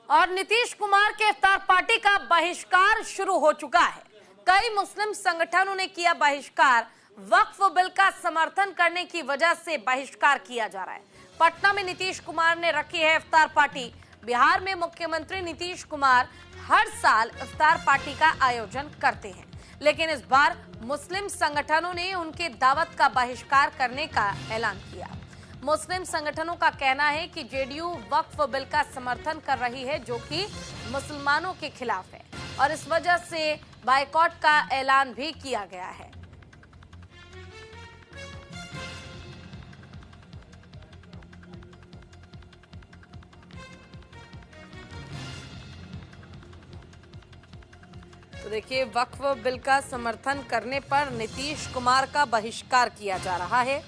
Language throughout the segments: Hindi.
और नीतीश कुमार के इफ्तार पार्टी का बहिष्कार शुरू हो चुका है। कई मुस्लिम संगठनों ने किया बहिष्कार। वक्फ बिल का समर्थन करने की वजह से बहिष्कार किया जा रहा है। पटना में नीतीश कुमार ने रखी है इफ्तार पार्टी। बिहार में मुख्यमंत्री नीतीश कुमार हर साल इफ्तार पार्टी का आयोजन करते हैं, लेकिन इस बार मुस्लिम संगठनों ने उनके दावत का बहिष्कार करने का ऐलान किया। मुस्लिम संगठनों का कहना है कि जेडीयू वक्फ बिल का समर्थन कर रही है, जो कि मुसलमानों के खिलाफ है, और इस वजह से बायकॉट का ऐलान भी किया गया है। तो देखिए, वक्फ बिल का समर्थन करने पर नीतीश कुमार का बहिष्कार किया जा रहा है।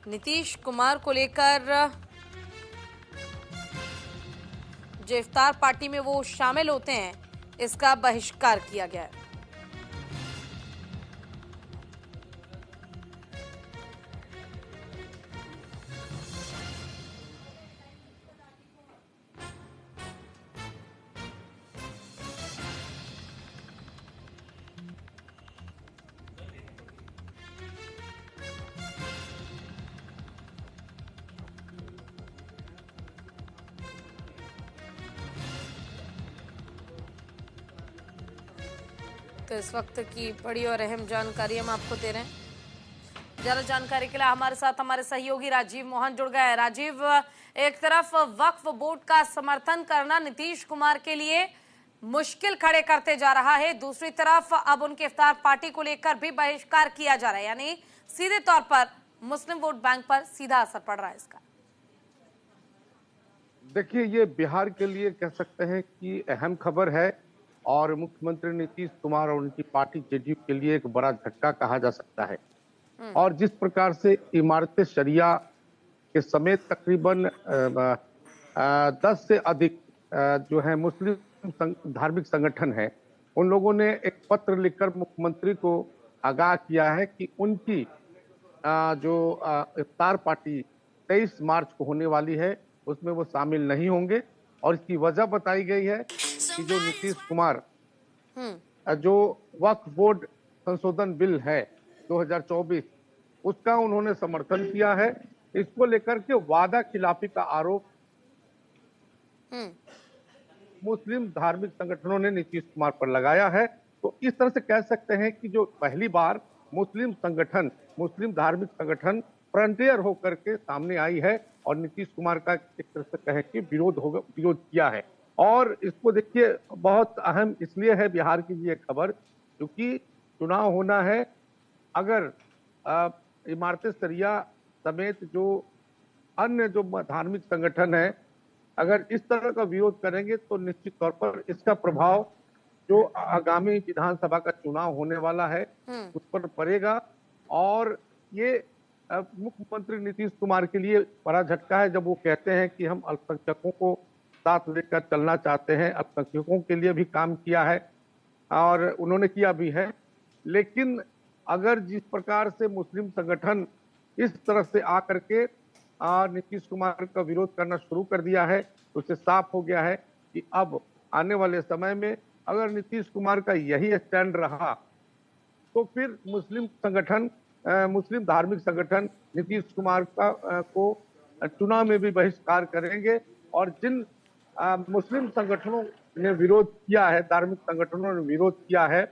नीतीश कुमार को लेकर जो इफ्तार पार्टी में वो शामिल होते हैं, इसका बहिष्कार किया गया है। तो इस वक्त की बड़ी और अहम जानकारी हम आपको दे रहे हैं। ज्यादा जानकारी के लिए हमारे साथ हमारे सहयोगी राजीव मोहन जुड़ गए हैं। राजीव, एक तरफ वक्फ बोर्ड का समर्थन करना नीतीश कुमार के लिए मुश्किल खड़े करते जा रहा है, दूसरी तरफ अब उनके इफ्तार पार्टी को लेकर भी बहिष्कार किया जा रहा है, यानी सीधे तौर पर मुस्लिम वोट बैंक पर सीधा असर पड़ रहा है इसका। देखिए, ये बिहार के लिए कह सकते हैं कि अहम खबर है और मुख्यमंत्री नीतीश कुमार और उनकी पार्टी जेडीयू के लिए एक बड़ा झटका कहा जा सकता है। और जिस प्रकार से इमारत शरिया के समेत तकरीबन 10 से अधिक जो है मुस्लिम धार्मिक संगठन है, उन लोगों ने एक पत्र लिखकर मुख्यमंत्री को आगाह किया है कि उनकी जो इफ्तार पार्टी 23 मार्च को होने वाली है, उसमें वो शामिल नहीं होंगे। और इसकी वजह बताई गई है कि जो नीतीश कुमार जो वक्फ बोर्ड संशोधन बिल है 2024, उसका उन्होंने समर्थन किया है। इसको लेकर के वादा खिलाफी का आरोप मुस्लिम धार्मिक संगठनों ने नीतीश कुमार पर लगाया है। तो इस तरह से कह सकते हैं कि जो पहली बार मुस्लिम धार्मिक संगठन फ्रंटियर होकर के सामने आई है और नीतीश कुमार का एक तरह से कहें कि विरोध किया है। और इसको देखिए, बहुत अहम इसलिए है बिहार की ये खबर, क्योंकि चुनाव होना है। अगर इमारत शरिया समेत जो अन्य जो धार्मिक संगठन है, अगर इस तरह का विरोध करेंगे तो निश्चित तौर पर इसका प्रभाव जो आगामी विधानसभा का चुनाव होने वाला है उस पर पड़ेगा। और ये मुख्यमंत्री नीतीश कुमार के लिए बड़ा झटका है, जब वो कहते हैं कि हम अल्पसंख्यकों को साथ लेकर चलना चाहते हैं। अल्पसंख्यकों के लिए भी काम किया है और उन्होंने किया भी है, लेकिन अगर जिस प्रकार से मुस्लिम संगठन इस तरह से आकर के नीतीश कुमार का विरोध करना शुरू कर दिया है, तो उससे साफ हो गया है कि अब आने वाले समय में अगर नीतीश कुमार का यही स्टैंड रहा तो फिर मुस्लिम धार्मिक संगठन नीतीश कुमार को चुनाव में भी बहिष्कार करेंगे। और जिन मुस्लिम संगठनों ने विरोध किया है, धार्मिक संगठनों ने विरोध किया है,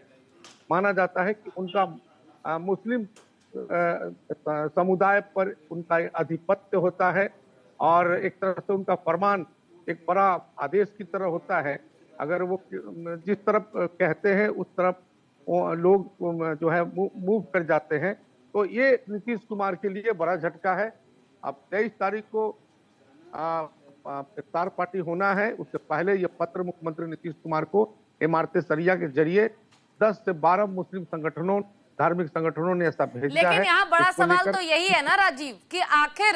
माना जाता है कि उनका मुस्लिम समुदाय पर उनका आधिपत्य होता है और एक तरह से उनका फरमान एक बड़ा आदेश की तरह होता है। अगर वो जिस तरफ कहते हैं उस तरफ लोग जो है मूव कर जाते हैं। तो ये नीतीश कुमार के लिए बड़ा झटका है। अब 23 तारीख को इफ्तार पार्टी होना है, उससे पहले ये पत्र मुख्यमंत्री नीतीश कुमार को इमारत शरिया के जरिए 10 से 12 मुस्लिम संगठनों धार्मिक संगठनों ने ऐसा भेजा है। लेकिन यहाँ बड़ा सवाल तो यही है ना राजीव, कि आखिर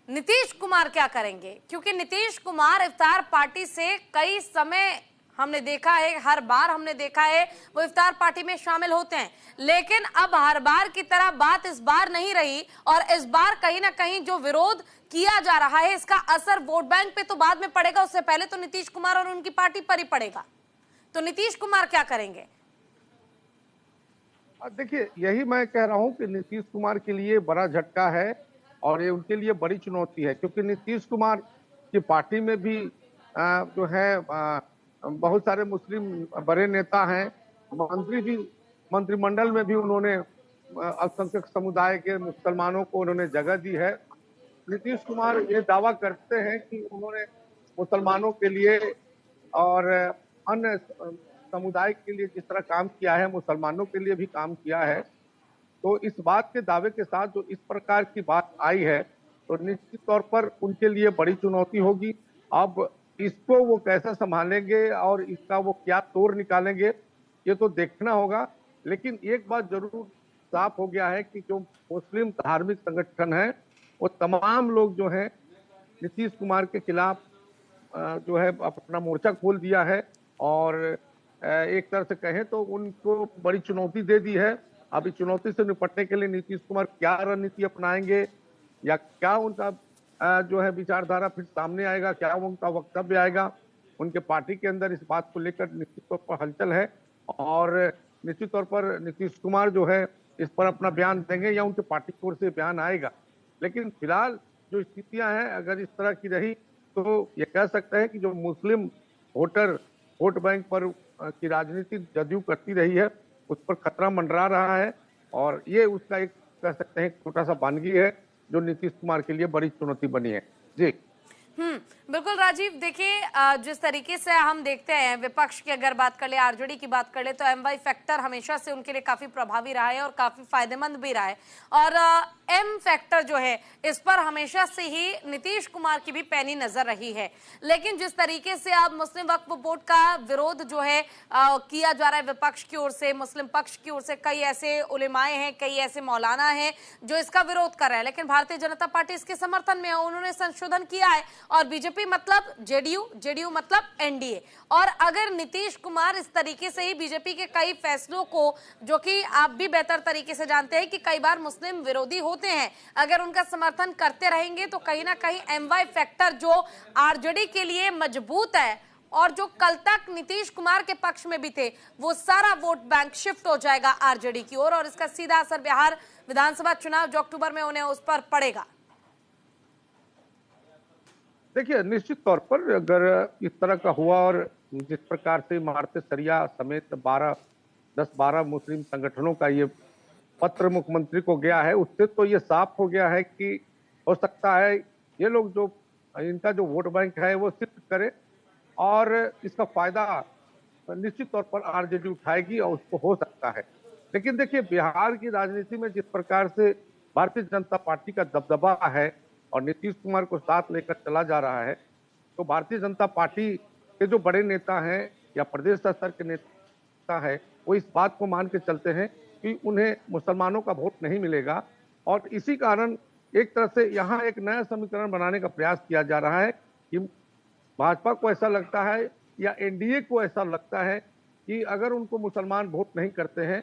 नीतीश कुमार क्या करेंगे, क्योंकि नीतीश कुमार इफ्तार पार्टी से कई समय हमने देखा है, हर बार हमने देखा है वो इफ्तार पार्टी में शामिल होते हैं, लेकिन अब हर बार की तरह बात इस बार नहीं रही और इस बार कहीं ना कहीं जो विरोध किया जा रहा है इसका असर वोट बैंक पे तो बाद में पड़ेगा, उससे पहले तो नीतीश कुमार और उनकी पार्टी पर ही पड़ेगा। तो नीतीश कुमार क्या करेंगे? देखिए, यही मैं कह रहा हूं कि नीतीश कुमार के लिए बड़ा झटका है और ये उनके लिए बड़ी चुनौती है, क्योंकि नीतीश कुमार की पार्टी में भी जो है बहुत सारे मुस्लिम बड़े नेता हैं, मंत्री भी, मंत्रिमंडल में भी उन्होंने अल्पसंख्यक समुदाय के मुसलमानों को उन्होंने जगह दी है। नीतीश कुमार ये दावा करते हैं कि उन्होंने मुसलमानों के लिए और अन्य समुदाय के लिए जिस तरह काम किया है, मुसलमानों के लिए भी काम किया है। तो इस बात के दावे के साथ जो इस प्रकार की बात आई है, तो निश्चित तौर पर उनके लिए बड़ी चुनौती होगी। अब इसको वो कैसे संभालेंगे और इसका वो क्या तोड़ निकालेंगे, ये तो देखना होगा। लेकिन एक बात जरूर साफ हो गया है कि जो मुस्लिम धार्मिक संगठन है, वो तमाम लोग जो हैं नीतीश कुमार के खिलाफ जो है अपना मोर्चा खोल दिया है और एक तरह से कहें तो उनको बड़ी चुनौती दे दी है। अब इस चुनौती से निपटने के लिए नीतीश कुमार क्या रणनीति अपनाएंगे या क्या उनका जो है विचारधारा फिर सामने आएगा, क्या उनका वक्तव्य आएगा, उनके पार्टी के अंदर इस बात को लेकर निश्चित तौर पर हलचल है और निश्चित तौर पर नीतीश कुमार जो है इस पर अपना बयान देंगे या उनके पार्टी की ओर से बयान आएगा। लेकिन फिलहाल जो स्थितियां हैं, अगर इस तरह की रही तो ये कह सकते हैं कि जो मुस्लिम वोटर वोट बैंक पर की राजनीति जदयू करती रही है, उस पर खतरा मंडरा रहा है और ये उसका एक कह सकते हैं छोटा सा बानगी है जो नीतीश कुमार के लिए बड़ी चुनौती बनी है। जी बिल्कुल राजीव, देखिए जिस तरीके से हम देखते हैं विपक्ष की अगर बात कर ले, आरजेडी की बात कर ले, तो एमवाई फैक्टर हमेशा से उनके लिए काफी प्रभावी रहा है और काफी फायदेमंद भी रहा है और एम फैक्टर जो है इस पर हमेशा से ही नीतीश कुमार की भी पैनी नजर रही है। लेकिन जिस तरीके से अब मुस्लिम वक्फ बोर्ड का विरोध जो है किया जा रहा है विपक्ष की ओर से, मुस्लिम पक्ष की ओर से कई ऐसे उलेमाए हैं, कई ऐसे मौलाना हैं जो इसका विरोध कर रहे हैं, लेकिन भारतीय जनता पार्टी इसके समर्थन में है, उन्होंने संशोधन किया है और बीजेपी मतलब जेडीयू, जेडीयू मतलब एनडीए। और अगर नीतीश कुमार इस तरीके से ही बीजेपी के कई फैसलों को, जो कि आप भी बेहतर तरीके से जानते हैं कि कई बार मुस्लिम विरोधी होते हैं, अगर उनका समर्थन करते रहेंगे तो कहीं ना कहीं एमवाई फैक्टर जो आरजेडी के लिए मजबूत है और जो कल तक नीतीश कुमार के पक्ष में भी थे, वो सारा वोट बैंक शिफ्ट हो जाएगा आरजेडी की ओर और इसका सीधा असर बिहार विधानसभा चुनाव जो अक्टूबर में होने उस पर पड़ेगा। देखिए, निश्चित तौर पर अगर इस तरह का हुआ और जिस प्रकार से इमारत सरिया समेत 10-12 मुस्लिम संगठनों का ये पत्र मुख्यमंत्री को गया है, उससे तो ये साफ हो गया है कि हो सकता है ये लोग जो इनका जो वोट बैंक है वो शिफ्ट करे और इसका फायदा निश्चित तौर पर आरजेडी उठाएगी और उसको हो सकता है। लेकिन देखिए, बिहार की राजनीति में जिस प्रकार से भारतीय जनता पार्टी का दबदबा है और नीतीश कुमार को साथ लेकर चला जा रहा है, तो भारतीय जनता पार्टी के जो बड़े नेता हैं या प्रदेश स्तर के नेता है, वो इस बात को मान के चलते हैं कि उन्हें मुसलमानों का वोट नहीं मिलेगा और इसी कारण एक तरह से यहाँ एक नया समीकरण बनाने का प्रयास किया जा रहा है कि भाजपा को ऐसा लगता है या एनडीए को ऐसा लगता है कि अगर उनको मुसलमान वोट नहीं करते हैं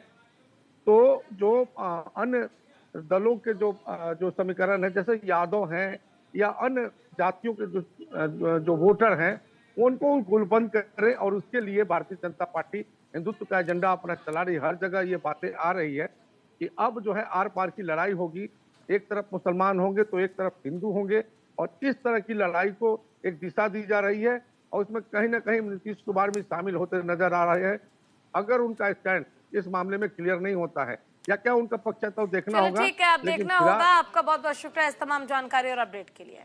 तो जो अन्य दलों के जो समीकरण है, जैसे यादव हैं या अन्य जातियों के जो वोटर हैं, उनको गुलबंद करें और उसके लिए भारतीय जनता पार्टी हिंदुत्व का एजेंडा अपना चला रही। हर जगह ये बातें आ रही है कि अब जो है आर पार की लड़ाई होगी, एक तरफ मुसलमान होंगे तो एक तरफ हिंदू होंगे और इस तरह की लड़ाई को एक दिशा दी जा रही है और उसमें कहीं ना कहीं नीतीश कुमार भी शामिल होते नजर आ रहे हैं। अगर उनका स्टैंड इस मामले में क्लियर नहीं होता है या क्या उनका पक्ष है तो देखना होगा। ठीक है, अब देखना होगा। आपका बहुत बहुत शुक्रिया इस तमाम जानकारी और अपडेट के लिए।